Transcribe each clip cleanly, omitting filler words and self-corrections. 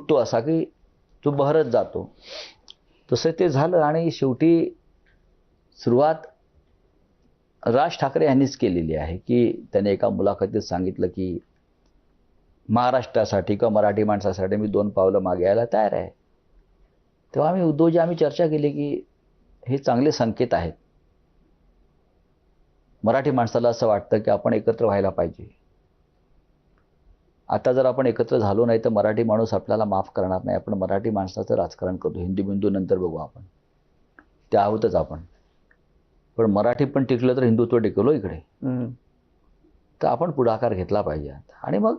फुटतो असा की तो बहरत जातो. तसं ते झालं आणि शेवटी सुरुवात राज ठाकरे यांनीच केलेली आहे की त्याने एका मुलाखतीत सांगितलं की महाराष्ट्रासाठी किंवा मराठी माणसासाठी मी 2 पावलं मागे यायला तयार आहे. तेव्हा आम्ही चर्चा केली की हे चांगले संकेत आहेत. मराठी माणसाला असं वाटतं की आपण एकत्र व्हायला पाहिजे. आता जर आपण एकत्र झालो नाही तर मराठी माणूस आपल्याला माफ करणार नाही. आपण मराठी माणसाचं राजकारण करतो. हिंदू बिंदू नंतर बघू आपण, ते आहोतच आपण, पण मराठी पण टिकलं तर हिंदुत्व टिकवलं इकडे. तर आपण पुढाकार घेतला पाहिजे. आणि मग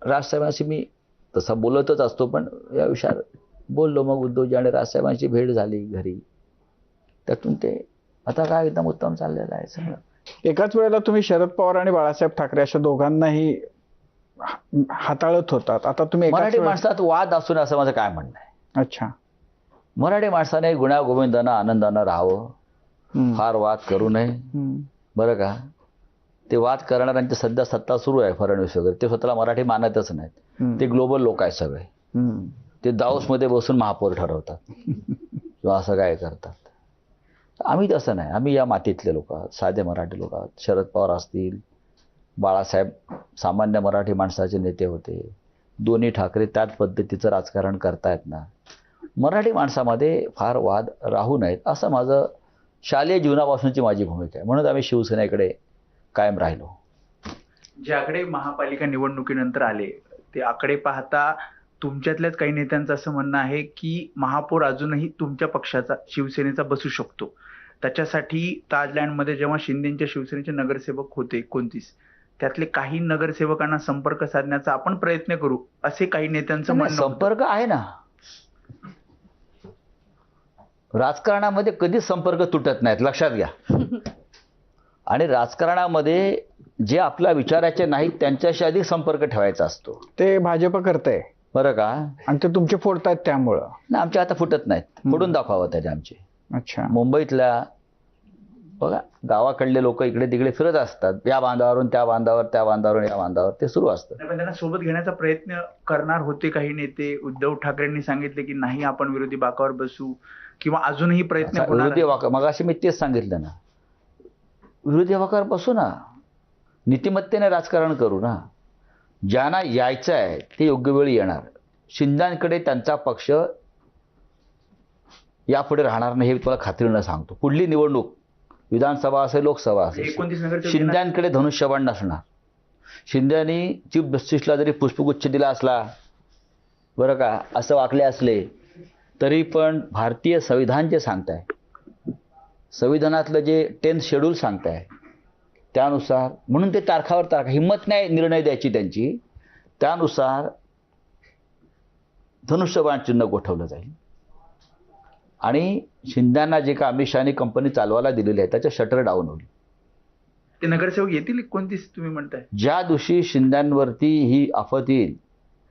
राजसाहेबांशी मी तसा बोलतच असतो पण या विषयावर बोललो. मग उद्धवजी आणि राजसाहेबांची भेट झाली घरी. त्यातून ते आता काय एकदम उत्तम चाललेलं आहे सगळं. एकाच वेळेला तुम्ही शरद पवार आणि बाळासाहेब ठाकरे अशा दोघांनाही हाताळत होतात. आता तुम्ही मराठी माणसात वाद असू नये असं माझं काय म्हणणं आहे. अच्छा. मराठी माणसाने गुण्यागोविंदानं आनंदानं राहावं. फार वाद करू नये. बरं का. ते वाद करणाऱ्यांची सध्या सत्ता सुरू आहे फडणवीस वगैरे. ते स्वतःला मराठी मानतच नाहीत. ते ग्लोबल लोक आहेत सगळे. ते दाओसमध्ये बसून महापौर ठरवतात किंवा असं काय करतात. आम्ही तसं नाही. आम्ही या मातीतले लोक आहोत, साधे मराठी लोक आहोत. शरद पवार असतील, बाळासाहेब सामान्य मराठी माणसाचे नेते होते. दोन्ही ठाकरे त्याच पद्धतीचं राजकारण करतायत ना. मराठी माणसामध्ये फार वाद राहू नयेत असं माझं शालेय जीवनापासूनची माझी भूमिका आहे. म्हणून आम्ही शिवसेनेकडे कायम राहिलो. जे आकडे महापालिका निवडणुकीनंतर आले ते आकडे पाहता तुमच्यातल्याच काही नेत्यांचं असं म्हणणं आहे की महापौर अजूनही तुमच्या पक्षाचा, शिवसेनेचा बसू शकतो. त्याच्यासाठी ताजलँडमध्ये जेव्हा शिंदेच्या शिवसेनेचे नगरसेवक होते 29, त्यातले काही नगरसेवकांना संपर्क साधण्याचा आपण प्रयत्न करू असे काही नेत्यांचं म्हणणं. संपर्क आहे ना. राजकारणामध्ये कधीच संपर्क तुटत नाहीत, लक्षात घ्या. आणि राजकारणामध्ये जे आपल्या विचाराचे नाहीत त्यांच्याशी अधिक संपर्क ठेवायचा असतो. ते भाजप करतंय बरं का. आणि ते तुमचे फोडतायत त्यामुळं. नाही, आमच्या आता फुटत नाहीत. फोडून दाखवावं त्याचे आमचे. अच्छा. मुंबईतल्या बघा गावाकडले लोक इकडे तिकडे फिरत असतात. या बांधावरून त्या बांधावर, त्या बांधावरून या बांधावर, ते सुरू असतं. पण त्यांना सोबत घेण्याचा प्रयत्न करणार होते काही नेते. उद्धव ठाकरेंनी सांगितले की नाही आपण विरोधी बाकावर बसू, किंवा अजूनही प्रयत्न. विरोधी वाका मगाशी मी तेच सांगितलं ना. विरोधी वाकावर बसू ना. नीतिमत्तेने राजकारण करू ना. ज्यांना यायचं आहे ते योग्य वेळी येणार. शिंदेकडे त्यांचा पक्ष यापुढे राहणार नाही हे तुम्हाला खात्रीनं सांगतो. पुढली निवडणूक विधानसभा असेल, लोकसभा असेल, शिंदेकडे धनुष्यबाण नसणार. शिंदेनी चीफ जस्टिसला जरी पुष्पगुच्छ दिला असला, बरं का, असं वागले असले तरी पण भारतीय संविधान जे सांगताय, संविधानातलं जे 10th शेड्यूल सांगताय त्यानुसार, म्हणून ते तारखावर हिंमत नाही निर्णय द्यायची त्यांची, त्यानुसार धनुष्यबाण चिन्ह गोठवलं जाईल. आणि शिंद्यांना जे का अमित शहानी कंपनी चालवायला दिलेली आहे त्याचं शटर डाऊन होईल. ते नगरसेवक येतील 29 तुम्ही म्हणताय. ज्या दिवशी शिंद्यांवरती ही आफत येईल